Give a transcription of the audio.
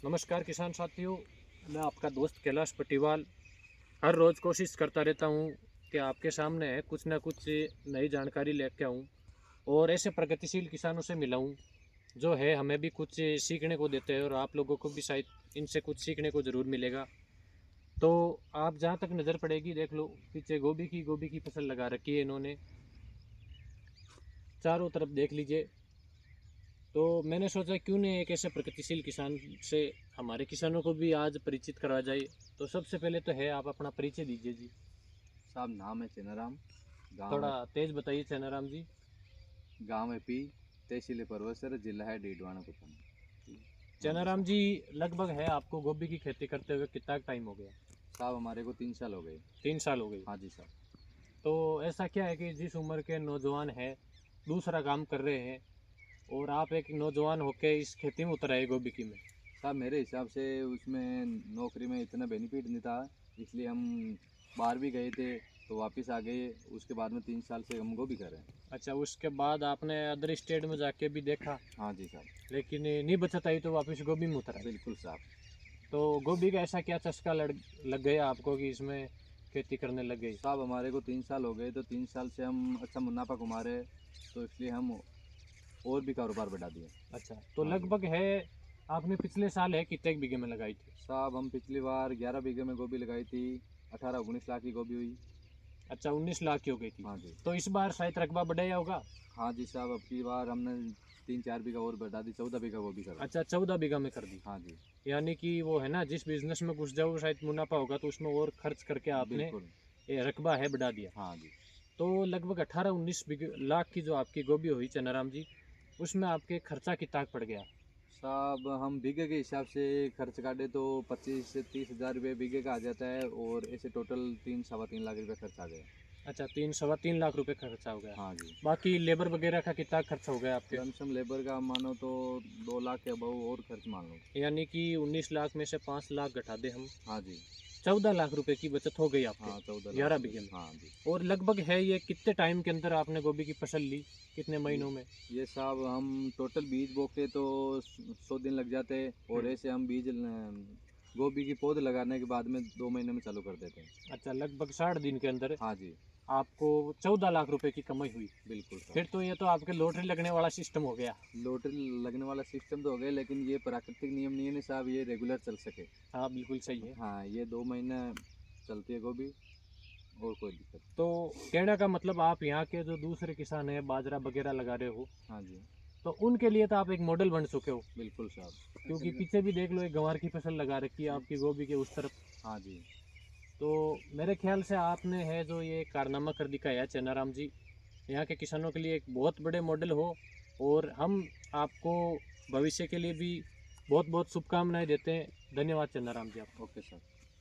नमस्कार किसान साथियों, मैं आपका दोस्त कैलाश पटिवाल हर रोज़ कोशिश करता रहता हूँ कि आपके सामने कुछ ना कुछ नई जानकारी लेके आऊँ और ऐसे प्रगतिशील किसानों से मिलाऊँ जो है हमें भी कुछ सीखने को देते हैं और आप लोगों को भी शायद इनसे कुछ सीखने को ज़रूर मिलेगा। तो आप जहाँ तक नज़र पड़ेगी देख लो, पीछे गोभी की फसल लगा रखी है इन्होंने, चारों तरफ देख लीजिए। तो मैंने सोचा क्यों नहीं एक ऐसे प्रगतिशील किसान से हमारे किसानों को भी आज परिचित करवा जाए। तो सबसे पहले तो है, आप अपना परिचय दीजिए जी। साहब नाम है चेनाराम। गांव थोड़ा है तेज बताइए चैनाराम जी। गांव है पी तहसील परवसर, जिला है डीडवाना कुपन। हाँ जी चैनाराम साहब। जी, लगभग है आपको गोभी की खेती करते हुए कितना टाइम हो गया? साहब हमारे को 3 साल हो गए। 3 साल हो गई। हाँ जी साहब। तो ऐसा क्या है कि जिस उम्र के नौजवान हैं दूसरा काम कर रहे हैं और आप एक नौजवान होके इस खेती में उतर आए गोभी की में? साहब मेरे हिसाब से उसमें नौकरी में इतना बेनिफिट नहीं था, इसलिए हम बाहर भी गए थे तो वापस आ गए। उसके बाद में 3 साल से हम गोभी कर रहे हैं। अच्छा, उसके बाद आपने अदर स्टेट में जाके भी देखा हाँ जी साहब। लेकिन नहीं बचत आई तो वापस गोभी में उतर आए। बिल्कुल साहब। तो गोभी का ऐसा क्या चस्का लग गया आपको कि इसमें खेती करने लग गई? साहब हमारे को 3 साल हो गए तो 3 साल से हम अच्छा मुनाफा कमा रहे, तो इसलिए हम और भी कारोबार बढ़ा दिए। अच्छा, तो हाँ जी लगभग है आपने पिछले साल है कितने बीघे में लगाई थी? साहब, हम पिछली बार 11 बीघे में गोभी लगाई थी। 18-19 लाख की गोभी हुई। अच्छा, 19 लाख की हो गई थी। हाँ जी। तो इस बार शायद रकबा बढ़ाया होगा। हाँ जी साहब, अब की बार हमने 3-4 बीघा और बढ़ा दी, 14 बीघा गोभी कर दी। अच्छा, 14 बीघा में कर दी। हाँ जी। यानी कि वो है ना, जिस बिजनेस में घुस जाओ शायद मुनाफा होगा तो उसमें और खर्च करके आपने बिल्कुल। ये रकबा है बढ़ा दिया। हाँ जी। तो लगभग 18-19 लाख की जो आपकी गोभी हुई चनाराम जी, उसमें आपके खर्चा कितना पड़ गया? साहब हम बीघे के हिसाब से खर्च काटे तो 25 से 30 हज़ार रुपये बीघे का आ जाता है, और ऐसे टोटल 3-3.25 लाख रुपये खर्च आ गए। अच्छा, 3 सवा 3 लाख रुपए खर्चा हो गया। हाँ जी। बाकी लेबर वगैरह का कितना खर्चा हो गया आपके? लमसम लेबर का मानो तो 2 लाख के अबव और खर्च मान लो। यानी कि 19 लाख में से 5 लाख घटा दे हम, हाँ जी। 14 लाख रुपए की बचत हो गई आपके हाँ 14 लाख 11 बीघे रुपये में। हाँ जी। और लगभग है ये कितने टाइम के अंदर आपने गोभी की फसल ली, कितने ये महीनों में? ये साहब हम टोटल बीज बोके तो 100 दिन लग जाते हैं, और हम्म। ऐसे हम बीज गोभी की पौध लगाने के बाद में 2 महीने में चालू कर देते हैं। अच्छा, लगभग 60 दिन के अंदर हाँ जी। आपको 14 लाख रुपए की कमाई हुई। बिल्कुल फिर साहब। तो ये तो आपके लॉटरी लगने वाला सिस्टम हो गया। लॉटरी लगने वाला सिस्टम तो हो गया, लेकिन ये प्राकृतिक नियम नहीं है ना साहब, ये रेगुलर चल सके। हाँ, बिल्कुल सही है। हाँ, ये 2 महीने चलती है गोभी, और कोई दिक्कत तो कहने का मतलब आप यहाँ के जो दूसरे किसान हैं बाजरा वगैरह लगा रहे हो, नहीं। हाँ जी। तो उनके लिए तो आप एक मॉडल बन चुके हो। बिल्कुल क्योंकि साहब। पीछे भी देख लो, एक गंवार की फसल लगा रखी है आपकी गोभी के उस तरफ। हाँ जी। तो मेरे ख्याल से आपने है जो ये कारनामा कर दिखाया चनाराम जी, यहाँ के किसानों के लिए एक बहुत बड़े मॉडल हो। और हम आपको भविष्य के लिए भी बहुत बहुत शुभकामनाएं देते हैं। धन्यवाद चंद्राराम जी आपका। Okay sir.